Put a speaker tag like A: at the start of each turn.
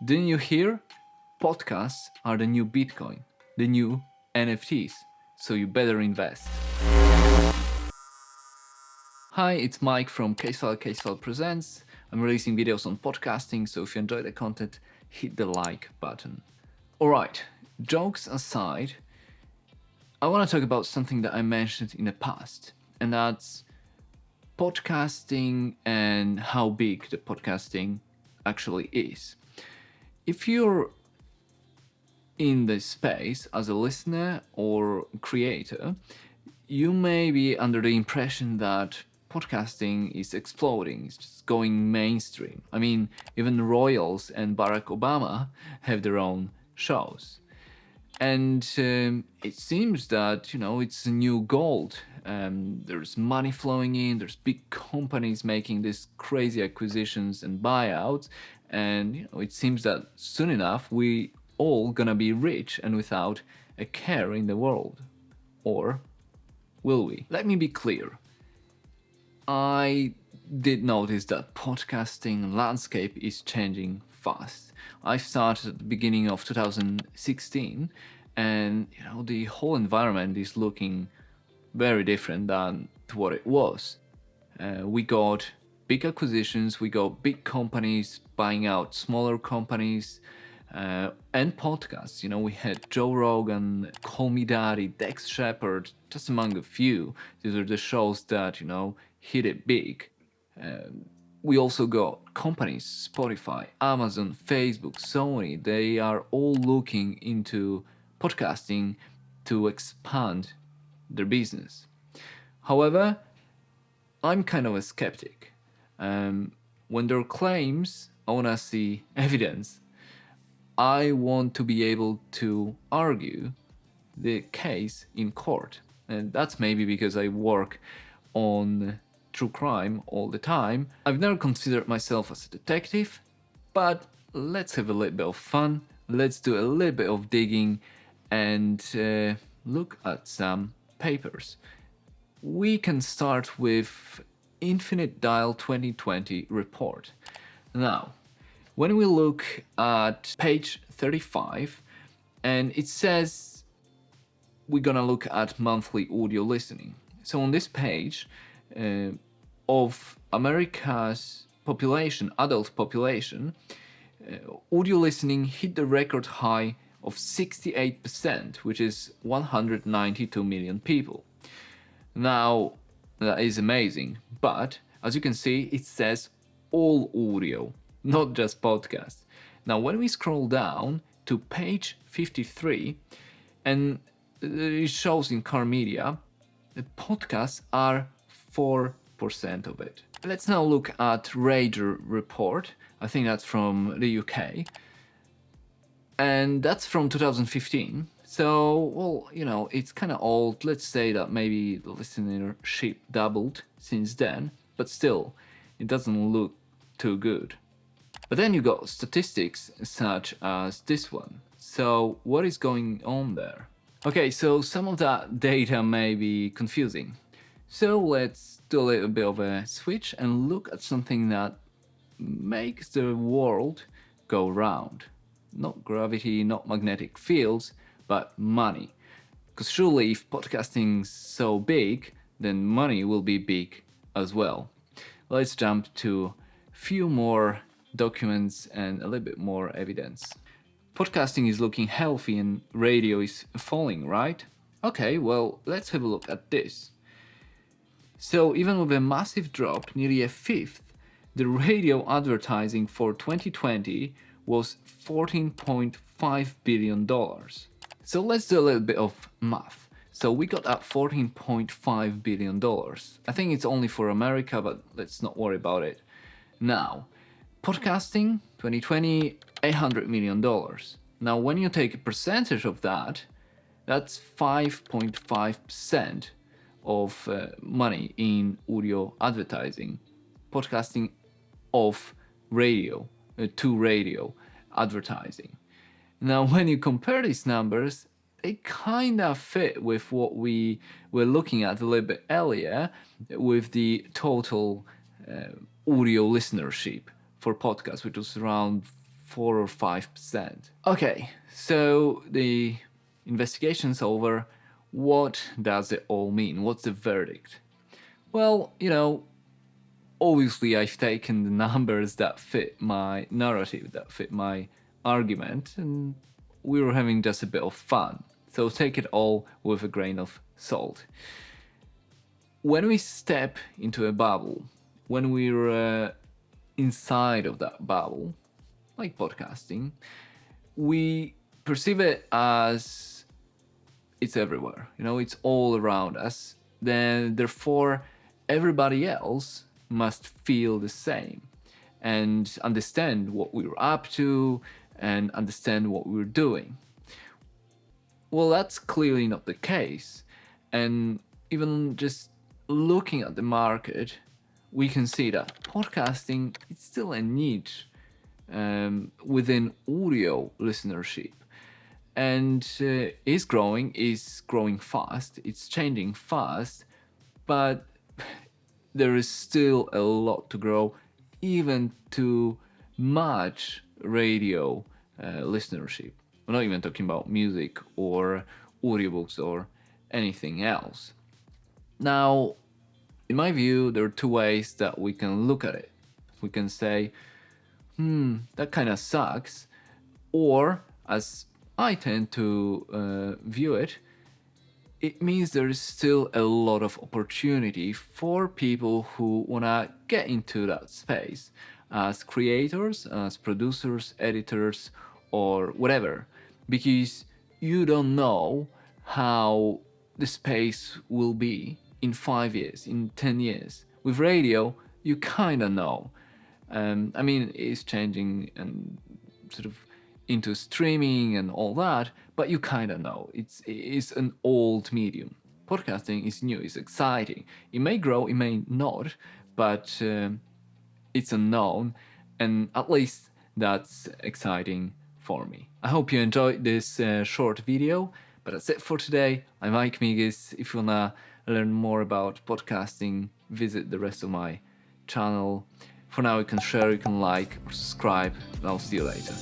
A: Didn't you hear? Podcasts are the new Bitcoin, the new NFTs, so you better invest. Hi, it's Mike from KSL Presents. I'm releasing videos on podcasting, so if you enjoy the content, hit the like button. Alright, jokes aside, I want to talk about something that I mentioned in the past, and that's podcasting and how big the podcasting actually is. If you're in this space as a listener or creator, you may be under the impression that podcasting is exploding, it's just going mainstream. I mean, even royals and Barack Obama have their own shows. And it seems that, it's a new gold. There's money flowing in, there's big companies making these crazy acquisitions and buyouts. And, it seems that soon enough we all gonna be rich and without a care in the world. Or will we? Let me be clear. I did notice that podcasting landscape is changing fast. I started at the beginning of 2016 and the whole environment is looking very different than to what it was. We got big acquisitions, we got big companies buying out smaller companies, and podcasts. We had Joe Rogan, Call Me Daddy, Dex Shepard, just among a few. These are the shows that hit it big. We also got companies, Spotify, Amazon, Facebook, Sony. They are all looking into podcasting to expand their business. However, I'm kind of a skeptic. When there are claims, I want to see evidence. I want to be able to argue the case in court. And that's maybe because I work on true crime all the time. I've never considered myself as a detective, but let's have a little bit of fun. Let's do a little bit of digging and look at some papers. We can start with Infinite Dial 2020 report. Now, when we look at page 35, and it says we're gonna look at monthly audio listening. So on this page of America's population, adult population, audio listening hit the record high of 68%, which is 192 million people. Now, that is amazing, but as you can see, it says all audio, not just podcasts. Now, when we scroll down to page 53, and it shows in car media, the podcasts are 4% of it. Let's now look at Rajar report. I think that's from the UK. And that's from 2015. So, it's kind of old. Let's say that maybe the listenership doubled since then, but still, it doesn't look too good. But then you got statistics such as this one. So what is going on there? Okay, so some of that data may be confusing. So let's do a little bit of a switch and look at something that makes the world go round. Not gravity, not magnetic fields, but money. Because surely if podcasting's so big, then money will be big as well. Let's jump to a few more documents and a little bit more evidence. Podcasting is looking healthy and radio is falling, right? Okay, well, let's have a look at this. So even with a massive drop, nearly a fifth, the radio advertising for 2020 was $14.5 billion. So let's do a little bit of math. So we got at $14.5 billion. I think it's only for America, but let's not worry about it. Now, podcasting, 2020, $800 million. Now, when you take a percentage of that, that's 5.5% of money in audio advertising. Podcasting of radio to radio advertising. Now, when you compare these numbers, they kind of fit with what we were looking at a little bit earlier with the total audio listenership for podcasts, which was around 4 or 5%. Okay, so the investigation's over. What does it all mean? What's the verdict? Well, obviously I've taken the numbers that fit my narrative, that fit my argument, and we were having just a bit of fun. So take it all with a grain of salt. When we step into a bubble, when we're inside of that bubble, like podcasting, we perceive it as it's everywhere. It's all around us. Then, therefore, everybody else must feel the same and understand what we were up to and understand what we were doing. Well, that's clearly not the case. And even just looking at the market, we can see that podcasting is still a niche within audio listenership, and is growing fast. It's changing fast, but there is still a lot to grow, even to match radio listenership. We're not even talking about music or audiobooks or anything else. Now, in my view, there are two ways that we can look at it. We can say, that kind of sucks. Or, as I tend to view it, it means there is still a lot of opportunity for people who want to get into that space as creators, as producers, editors, or whatever. Because you don't know how the space will be in 5 years, in 10 years. With radio, you kind of know. It's changing and sort of into streaming and all that, but you kind of know. It's an old medium. Podcasting is new, it's exciting. It may grow, it may not, but it's unknown, and at least that's exciting for me. I hope you enjoyed this short video, but that's it for today. I'm Mike Migas. If you wanna learn more about podcasting, visit the rest of my channel. For now, you can share, you can like, or subscribe, and I'll see you later.